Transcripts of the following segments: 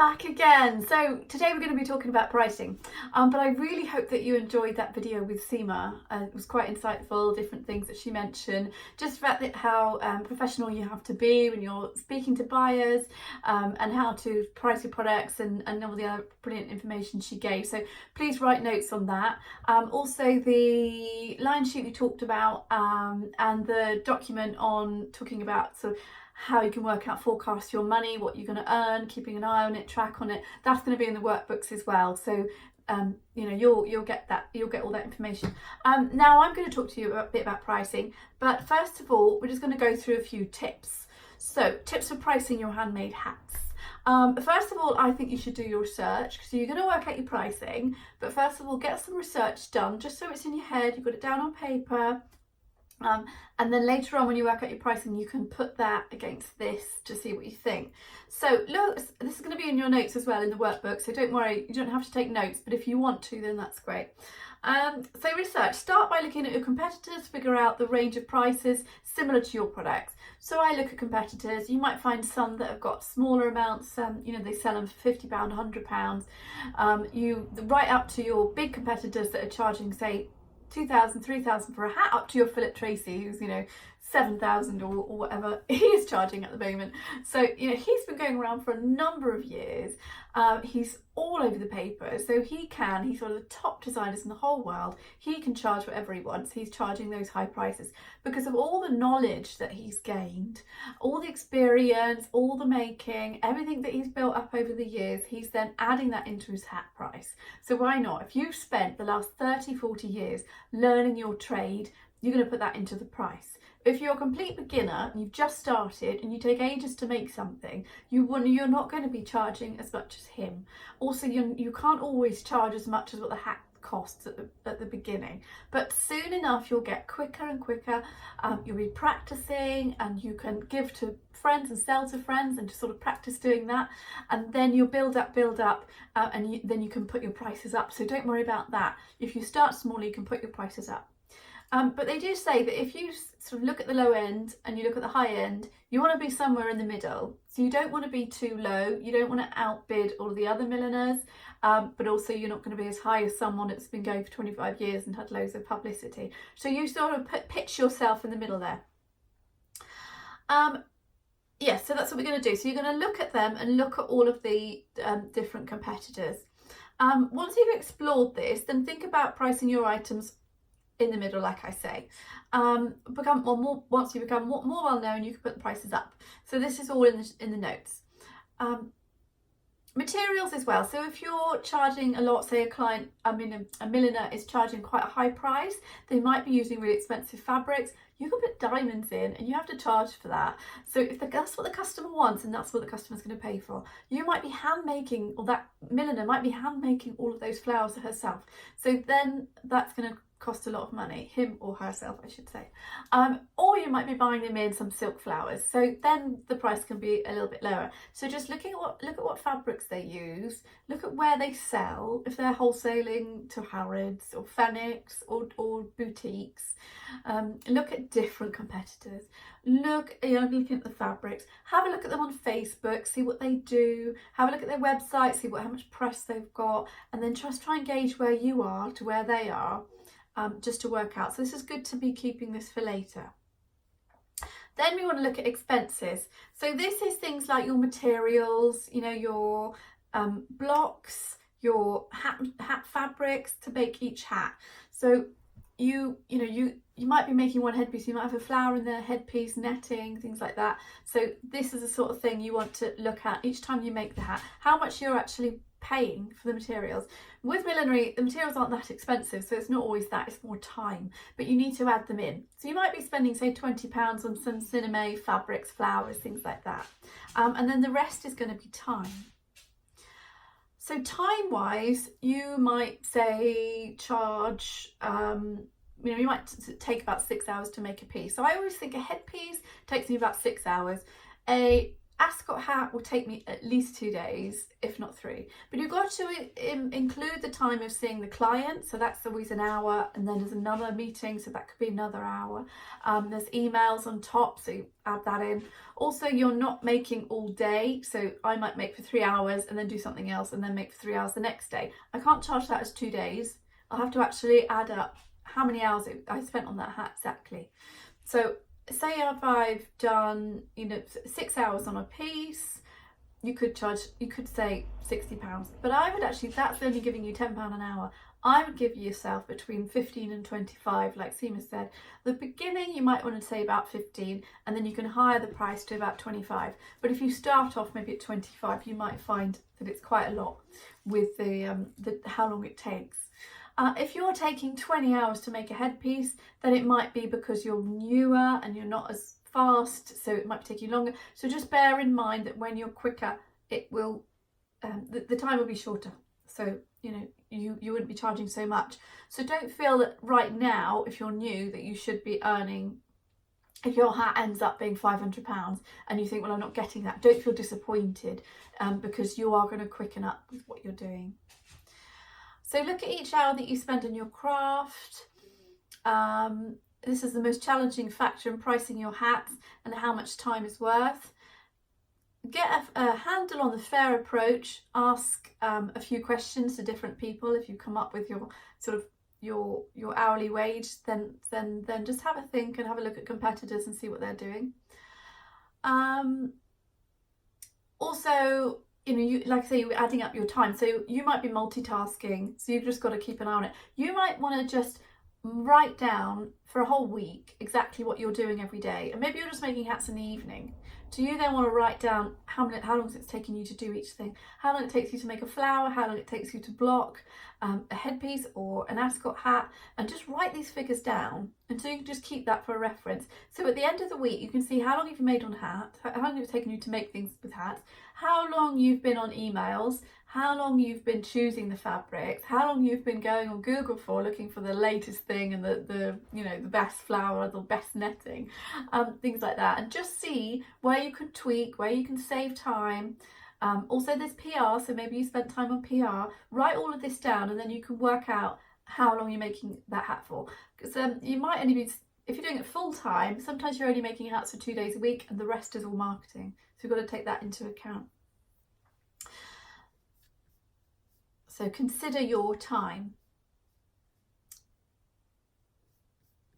back again. So today we're going to be talking about pricing, but I really hope that you enjoyed that video with Seema. It was quite insightful, different things that she mentioned, just about how professional you have to be when you're speaking to buyers, and how to price your products, and all the other brilliant information she gave. So please write notes on that. Also the line sheet we talked about, and the document on talking about sort of how you can work out, forecast your money, what you're going to earn, keeping an eye on it, track on it. That's going to be in the workbooks as well. So you'll get that, you'll get all that information. Now I'm going to talk to you a bit about pricing, but first of all, we're just going to go through a few tips. So tips for pricing your handmade hats. First of all, I think you should do your research, because you're going to work out your pricing, but first of all, get some research done, just so it's in your head, you've got it down on paper. And then later on, when you work out your pricing, you can put that against this to see what you think. So look, this is going to be in your notes as well in the workbook, so don't worry, you don't have to take notes, but if you want to, then that's great. So research, start by looking at your competitors, figure out the range of prices similar to your products. So I look at competitors, you might find some that have got smaller amounts, they sell them for £50, £100. You right up to your big competitors that are charging, say, 2,000, 3,000 for a hat, up to your Philip Tracy, who's 7,000 or whatever he is charging at the moment. So he's been going around for a number of years. He's all over the paper, so he's one of the top designers in the whole world. He can charge whatever he wants. He's charging those high prices because of all the knowledge that he's gained, all the experience, all the making, everything that he's built up over the years. He's then adding that into his hat price. So why not? If you've spent the last 30, 40 years learning your trade, you're going to put that into the price. If you're a complete beginner and you've just started and you take ages to make something, you're not going to be charging as much as him. Also, you can't always charge as much as what the hat costs at the beginning, but soon enough you'll get quicker and quicker. You'll be practicing, and you can give to friends and sell to friends and just sort of practice doing that, and then you'll build up, and then you can put your prices up. So don't worry about that. If you start small, you can put your prices up. But they do say that if you sort of look at the low end and you look at the high end, you want to be somewhere in the middle. So you don't want to be too low, you don't want to outbid all the other milliners, but also you're not going to be as high as someone that's been going for 25 years and had loads of publicity. So you sort of pitch yourself in the middle there. Yes, so that's what we're going to do. So you're going to look at them and look at all of the different competitors. Once you've explored this, then think about pricing your items in the middle, like I say. Once you become more well known, you can put the prices up. So this is all in the notes. Materials as well. So if you're charging a lot, say a milliner is charging quite a high price, they might be using really expensive fabrics. You can put diamonds in and you have to charge for that. So if that's what the customer wants and that's what the customer's going to pay for, you might be hand making, or that milliner might be hand making all of those flowers herself. So then that's going to cost a lot of money, him or herself I should say. Or you might be buying them in some silk flowers, so then the price can be a little bit lower. So just look at what fabrics they use, look at where they sell, if they're wholesaling to Harrods or Phoenix or boutiques. Look at different competitors, looking at the fabrics, have a look at them on Facebook, see what they do, have a look at their website, see how much press they've got, and then just try and gauge where you are to where they are. Just to work out. So this is good to be keeping this for later. Then we want to look at expenses. So this is things like your materials, your blocks, your hat fabrics to make each hat. So you might be making one headpiece, you might have a flower in the headpiece, netting, things like that. So this is the sort of thing you want to look at each time you make the hat, how much you're actually paying for the materials. With millinery, the materials aren't that expensive, so it's not always that, it's more time, but you need to add them in. So you might be spending, say, £20 on some cinnamon fabrics, flowers, things like that, and then the rest is going to be time. So time wise, you might say charge you might take about 6 hours to make a piece. So I always think a headpiece takes me about 6 hours. A ascot hat will take me at least 2 days, if not 3. But you've got to include the time of seeing the client, so that's always an hour, and then there's another meeting, so that could be another hour. There's emails on top, so you add that in. Also, you're not making all day, so I might make for 3 hours and then do something else and then make for 3 hours the next day. I can't charge that as 2 days. I'll have to actually add up how many hours I spent on that hat exactly. So say if I've done, 6 hours on a piece, you could say £60, but I would actually, that's only giving you £10 an hour. I would give yourself between 15 and 25, like Seema said. At the beginning, you might want to say about 15, and then you can higher the price to about 25. But if you start off maybe at 25, you might find that it's quite a lot with the how long it takes. If you're taking 20 hours to make a headpiece, then it might be because you're newer and you're not as fast, so it might take you longer. So just bear in mind that when you're quicker, it will the time will be shorter. So you wouldn't be charging so much. So don't feel that right now, if you're new, that you should be earning. If your hat ends up being £500 and you think, well, I'm not getting that, don't feel disappointed, because you are going to quicken up with what you're doing. So look at each hour that you spend on your craft. This is the most challenging factor in pricing your hats and how much time is worth. Get a handle on the fair approach. Ask a few questions to different people. If you come up with your sort of your hourly wage, then just have a think and have a look at competitors and see what they're doing. Also, you, like I say, you're adding up your time, so you might be multitasking, so you've just got to keep an eye on it. You might want to just write down for a whole week exactly what you're doing every day, and maybe you're just making hats in the evening. Do you then want to write down how long it's taken you to do each thing, how long it takes you to make a flower, how long it takes you to block a headpiece or an ascot hat, and just write these figures down, and so you can just keep that for a reference. So at the end of the week, you can see how long you've made on hat, how long it's taken you to make things with hats, how long you've been on emails, how long you've been choosing the fabrics, how long you've been going on Google for looking for the latest thing and the best flower, the best netting, things like that, and just see where you can tweak, where you can save time. Also there's PR, so maybe you spent time on PR. Write all of this down, and then you can work out how long you're making that hat for, because you might only be, if you're doing it full time, sometimes you're only making hats for 2 days a week and the rest is all marketing, so you've got to take that into account. So consider your time.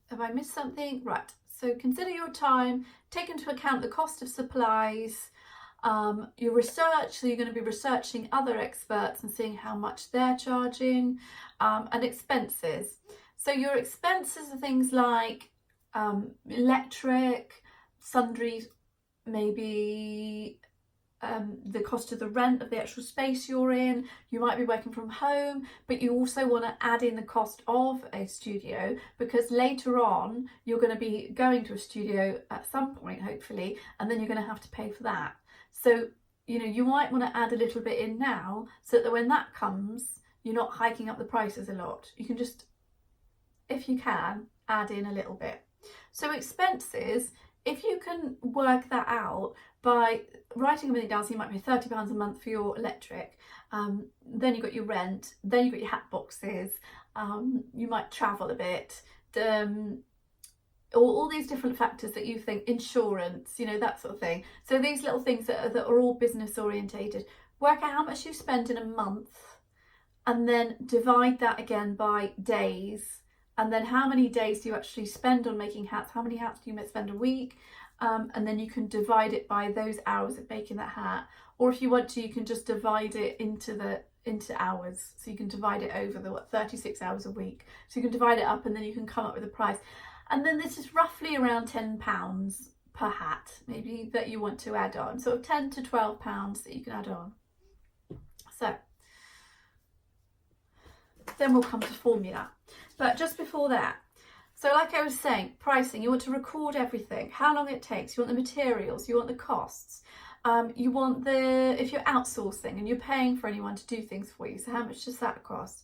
Have I missed something? Right, so consider your time, take into account the cost of supplies, your research, so you're going to be researching other experts and seeing how much they're charging, and expenses. So your expenses are things like electric, sundries, maybe the cost of the rent of the actual space you're in. You might be working from home, but you also want to add in the cost of a studio, because later on you're going to be going to a studio at some point, hopefully, and then you're going to have to pay for that. So you might want to add a little bit in now, so that when that comes, you're not hiking up the prices a lot. You can just, if you can, add in a little bit. So expenses, if you can work that out by writing everything down, so you might pay £30 a month for your electric, then you've got your rent, then you've got your hat boxes, you might travel a bit, all these different factors that you think, insurance, that sort of thing. So these little things that are all business orientated. Work out how much you spend in a month, and then divide that again by days. And then how many days do you actually spend on making hats? How many hats do you spend a week? And then you can divide it by those hours of making that hat. Or if you want to, you can just divide it into hours. So you can divide it over the 36 hours a week. So you can divide it up, and then you can come up with a price. And then this is roughly around £10 per hat, maybe, that you want to add on. Sort of £10 to £12 that you can add on. So then we'll come to formula. But just before that, so like I was saying, pricing, you want to record everything, how long it takes, you want the materials, you want the costs, you want if you're outsourcing and you're paying for anyone to do things for you, so how much does that cost?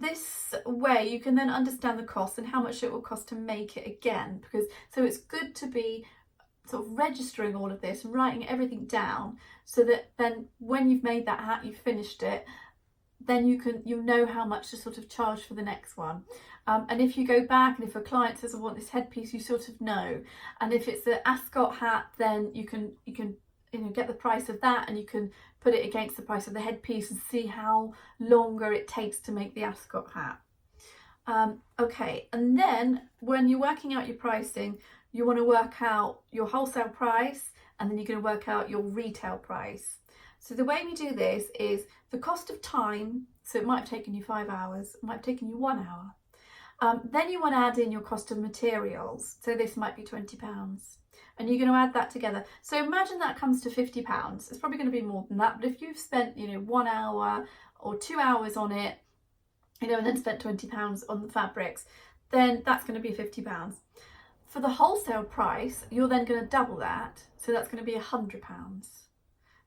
this way you can then understand the cost and how much it will cost to make it again, because so it's good to be sort of registering all of this and writing everything down, so that then when you've made that hat, you've finished it, then you know how much to sort of charge for the next one. And if you go back and if a client says I want this headpiece, you sort of know. And if it's the ascot hat, then you can get the price of that, and you can put it against the price of the headpiece and see how longer it takes to make the ascot hat. Okay, and then when you're working out your pricing, you want to work out your wholesale price, and then you're going to work out your retail price. So the way we do this is the cost of time. So it might have taken you 5 hours, it might have taken you 1 hour. Then you want to add in your cost of materials. So this might be £20. And you're going to add that together. So imagine that comes to £50. It's probably going to be more than that. But if you've spent, 1 hour or 2 hours on it, and then spent £20 on the fabrics, then that's going to be £50. For the wholesale price, you're then going to double that. So that's going to be £100.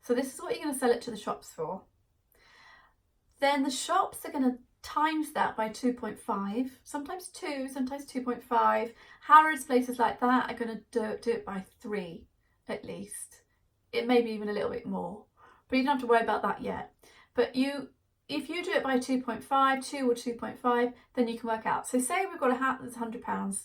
So this is what you're going to sell it to the shops for. Then the shops are going to times that by 2.5, sometimes 2, sometimes 2.5. Harrods, places like that, are going to do it by 3 at least. It may be even a little bit more, but you don't have to worry about that yet. But if you do it by 2.5, 2 or 2.5, then you can work out. So say we've got a hat that's £100,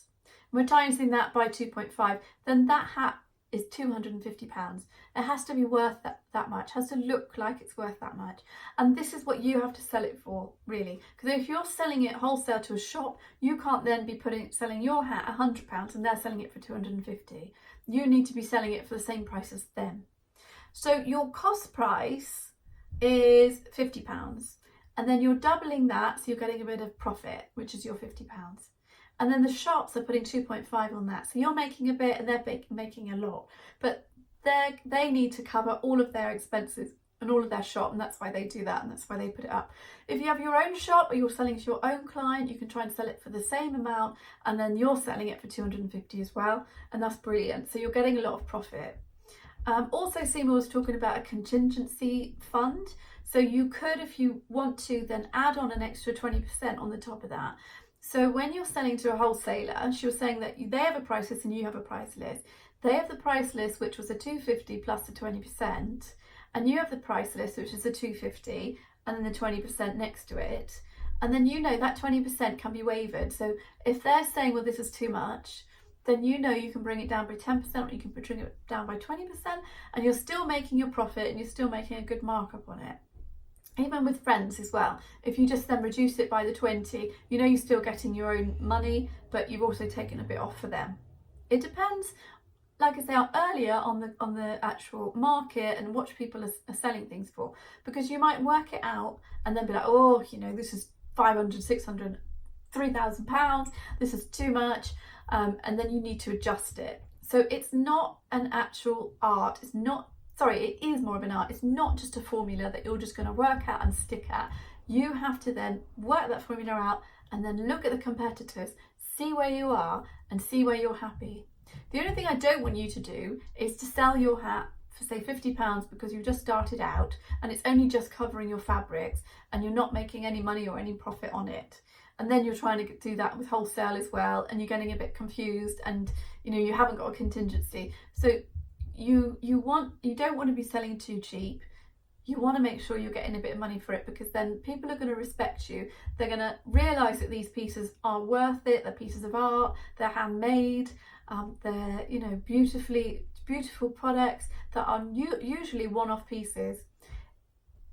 we're timesing that by 2.5, then that hat is £250. It has to be worth that much, it has to look like it's worth that much. And this is what you have to sell it for, really. Because if you're selling it wholesale to a shop, you can't then be selling your hat £100 and they're selling it for £250. You need to be selling it for the same price as them. So your cost price is £50. And then you're doubling that, so you're getting a bit of profit, which is your £50. And then the shops are putting 2.5 on that. So you're making a bit and they're making a lot. But they need to cover all of their expenses and all of their shop, and that's why they do that, and that's why they put it up. If you have your own shop or you're selling to your own client, you can try and sell it for the same amount, and then you're selling it for 250 as well, and that's brilliant. So you're getting a lot of profit. Also, Seema was talking about a contingency fund. So you could, if you want to, then add on an extra 20% on the top of that. So when you're selling to a wholesaler, she was saying that they have a price list and you have a price list. They have the price list, which was a 250 plus the 20%, and you have the price list, which is a 250 and then the 20% next to it. And then that 20% can be wavered. So if they're saying, well, this is too much, then you can bring it down by 10%, or you can bring it down by 20%, and you're still making your profit and you're still making a good markup on it. Even with friends as well, if you just then reduce it by the 20, you're still getting your own money, but you've also taken a bit off for them. It depends, like I said earlier, on the actual market and what people are selling things for, because you might work it out and then be like, oh, this is 500, 600, 3,000 pounds, this is too much, and then you need to adjust it. So it's not an actual art. It is more of an art. It's not just a formula that you're just going to work out and stick at. You have to then work that formula out and then look at the competitors, see where you are and see where you're happy. The only thing I don't want you to do is to sell your hat for say £50 because you've just started out and it's only just covering your fabrics and you're not making any money or any profit on it. And then you're trying to do that with wholesale as well, and you're getting a bit confused, and you haven't got a contingency. So you don't want to be selling too cheap. You want to make sure you're getting a bit of money for it, because then people are going to respect you. They're going to realise that these pieces are worth it. They're pieces of art. They're handmade. They're beautiful products that are usually one-off pieces.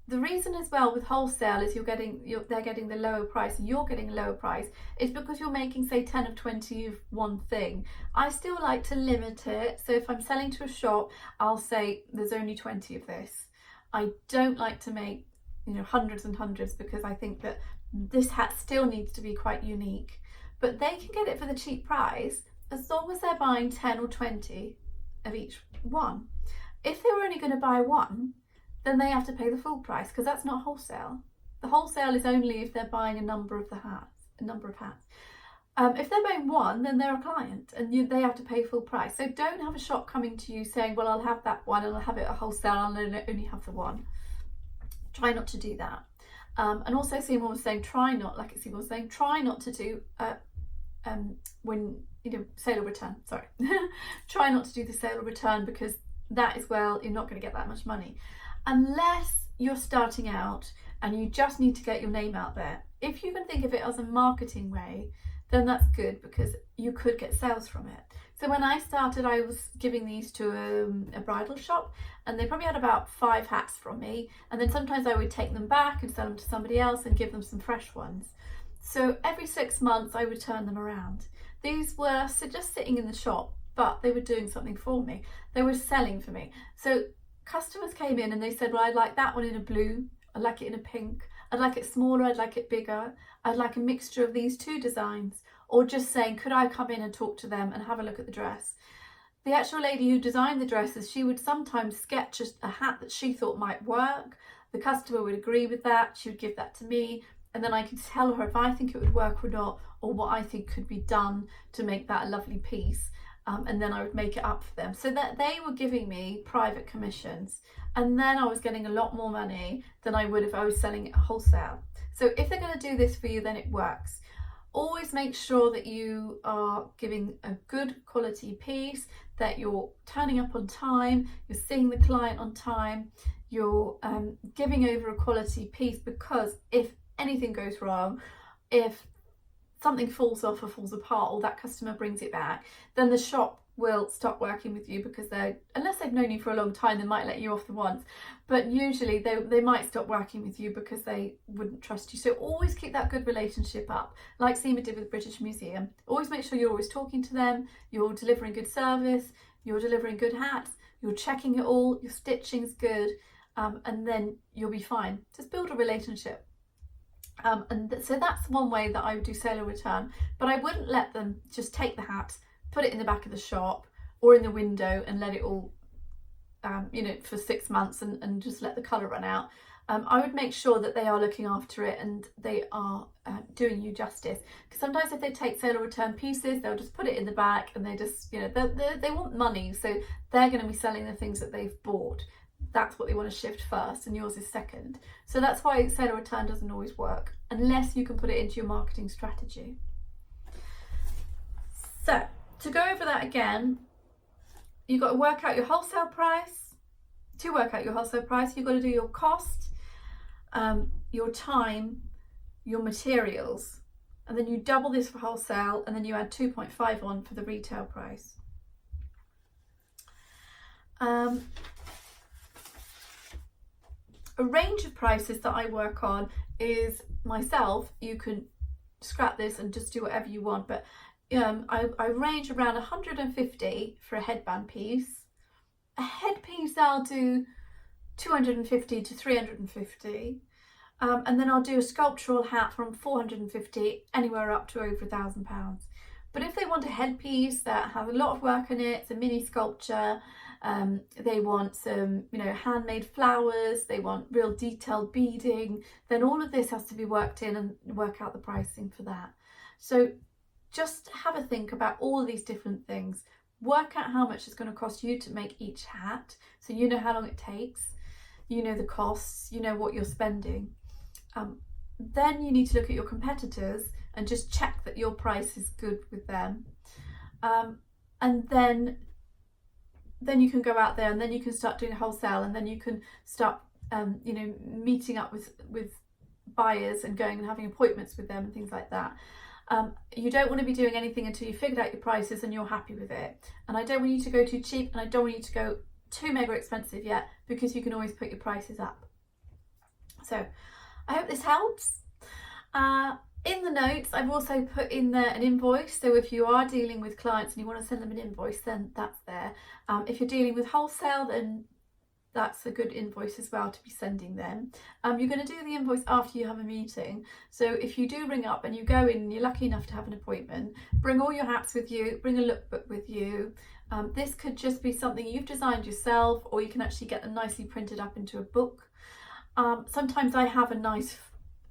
The reason as well with wholesale is they're getting the lower price and you're getting a lower price is because you're making say 10 of 20 of one thing. I still like to limit it. So if I'm selling to a shop, I'll say there's only 20 of this. I don't like to make hundreds and hundreds, because I think that this hat still needs to be quite unique. But they can get it for the cheap price as long as they're buying 10 or 20 of each one. If they were only going to buy one, then they have to pay the full price, because that's not wholesale. The wholesale is only if they're buying a number of hats. If they're buying one, then they're a client and they have to pay full price. So don't have a shop coming to you saying, well, I'll have that one and I'll have it at wholesale and I'll only have the one. Try not to do that. And also Seymour was saying try not to do when sale or return, sorry. Try not to do the sale or return, because that is where you're not going to get that much money unless you're starting out and you just need to get your name out there. If you can think of it as a marketing way, then that's good, because you could get sales from it. So when I started, I was giving these to a bridal shop, and they probably had about 5 hats from me, and then sometimes I would take them back and sell them to somebody else and give them some fresh ones. So every 6 months I would turn them around. These were just sitting in the shop, but they were doing something for me. They were selling for me. So customers came in and they said, well, I'd like that one in a blue, I'd like it in a pink, I'd like it smaller, I'd like it bigger, I'd like a mixture of these 2 designs, or just saying, could I come in and talk to them and have a look at the dress? The actual lady who designed the dresses, she would sometimes sketch a hat that she thought might work. The customer would agree with that, she would give that to me, and then I could tell her if I think it would work or not, or what I think could be done to make that a lovely piece. And then I would make it up for them. So that they were giving me private commissions, and then I was getting a lot more money than I would if I was selling it wholesale. So if they're going to do this for you, then it works. Always make sure that you are giving a good quality piece, that you're turning up on time, you're seeing the client on time, you're giving over a quality piece, because if anything goes wrong, if something falls off or falls apart, or that customer brings it back, then the shop will stop working with you, because unless they've known you for a long time, they might let you off the once, but usually they might stop working with you because they wouldn't trust you. So always keep that good relationship up, like Seema did with British Museum. Always make sure you're always talking to them, you're delivering good service, you're delivering good hats, you're checking it all, your stitching's good, and then you'll be fine. Just build a relationship. So that's one way that I would do sale or return, but I wouldn't let them just take the hat, put it in the back of the shop or in the window and let it all, for 6 months and just let the colour run out. I would make sure that they are looking after it and they are doing you justice, because sometimes if they take sale or return pieces, they'll just put it in the back and they just, they want money, so they're going to be selling the things that they've bought. That's what they want to shift first, and yours is second. So that's why sale or return doesn't always work unless you can put it into your marketing strategy. So to go over that again, you've got to work out your wholesale price. To work out your wholesale price, you've got to do your cost, your time, your materials, and then you double this for wholesale, and then you add 2.5 on for the retail price. A range of prices that I work on is myself. You can scrap this and just do whatever you want, but I range around 150 for a headband piece. A headpiece I'll do 250 to 350, and then I'll do a sculptural hat from 450 anywhere up to over £1,000. But if they want a headpiece that has a lot of work in it, it's a mini sculpture, they want some handmade flowers, they want real detailed beading, then all of this has to be worked in and work out the pricing for that. So just have a think about all of these different things, work out how much it's going to cost you to make each hat, so you know how long it takes, you know the costs, you know what you're spending. Then you need to look at your competitors and just check that your price is good with them, and then you can go out there and then you can start doing wholesale, and then you can start meeting up with buyers and going and having appointments with them and things like that. You don't want to be doing anything until you figured out your prices and you're happy with it, and I don't want you to go too cheap and I don't want you to go too mega expensive yet, because you can always put your prices up. So I hope this helps. In the notes, I've also put in there an invoice. So if you are dealing with clients and you want to send them an invoice, then that's there. If you're dealing with wholesale, then that's a good invoice as well to be sending them. You're going to do the invoice after you have a meeting. So if you do ring up and you go in and you're lucky enough to have an appointment, bring all your hats with you, bring a lookbook with you. This could just be something you've designed yourself, or you can actually get them nicely printed up into a book. Sometimes I have a nice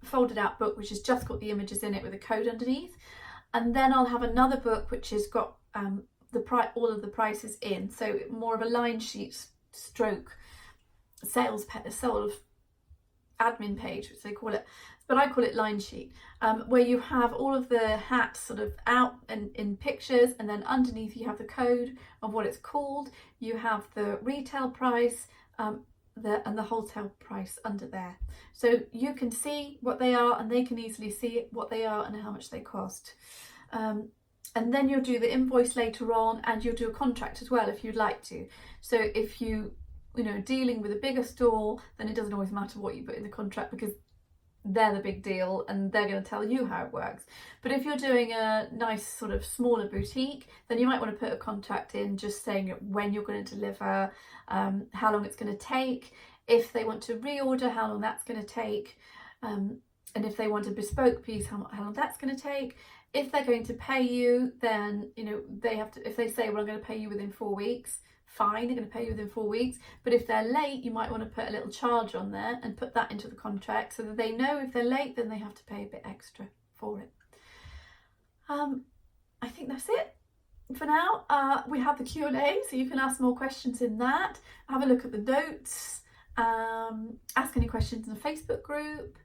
folded out book which has just got the images in it with a code underneath, and then I'll have another book which has got all of the prices in, so more of a line sheet stroke sales admin page, which they call it, but I call it line sheet, where you have all of the hats sort of out and in pictures, and then underneath you have the code of what it's called. You have the retail price and the wholesale price under there. So you can see what they are, and they can easily see what they are and how much they cost. And then you'll do the invoice later on, and you'll do a contract as well if you'd like to. So if you know, dealing with a bigger store, then it doesn't always matter what you put in the contract, because they're the big deal and they're going to tell you how it works. But if you're doing a nice sort of smaller boutique, then you might want to put a contract in just saying when you're going to deliver, how long it's going to take, if they want to reorder, how long that's going to take, and if they want a bespoke piece, how long that's going to take. If they're going to pay you, then, you know, they have to, if they say, well, I'm going to pay you within 4 weeks, fine, they're going to pay you within 4 weeks. But if they're late, you might want to put a little charge on there and put that into the contract so that they know if they're late, then they have to pay a bit extra for it. I think that's it for now. We have the Q&A, so you can ask more questions in that. Have a look at the notes, ask any questions in the Facebook group,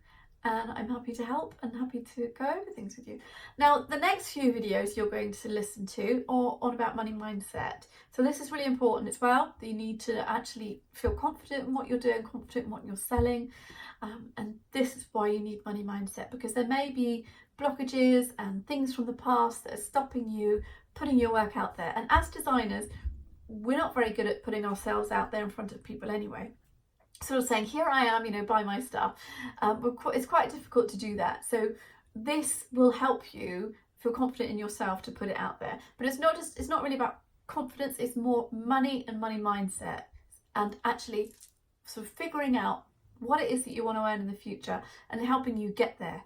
and I'm happy to help and happy to go over things with you. Now, the next few videos you're going to listen to are on about money mindset. So this is really important as well, that you need to actually feel confident in what you're doing, confident in what you're selling. And this is why you need money mindset, because there may be blockages and things from the past that are stopping you putting your work out there. And as designers, we're not very good at putting ourselves out there in front of people anyway. Sort of saying, here I am, you know, buy my stuff. It's quite difficult to do that. So this will help you feel confident in yourself to put it out there. But it's not really about confidence, it's more money and money mindset, and actually sort of figuring out what it is that you want to earn in the future and helping you get there.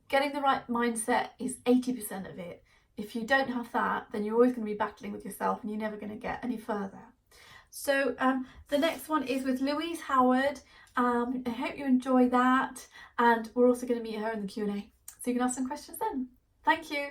Getting the right mindset is 80% of it. If you don't have that, then you're always going to be battling with yourself and you're never going to get any further. So the next one is with Louise Howard. I hope you enjoy that, and we're also going to meet her in the Q&A, so you can ask some questions then. Thank you.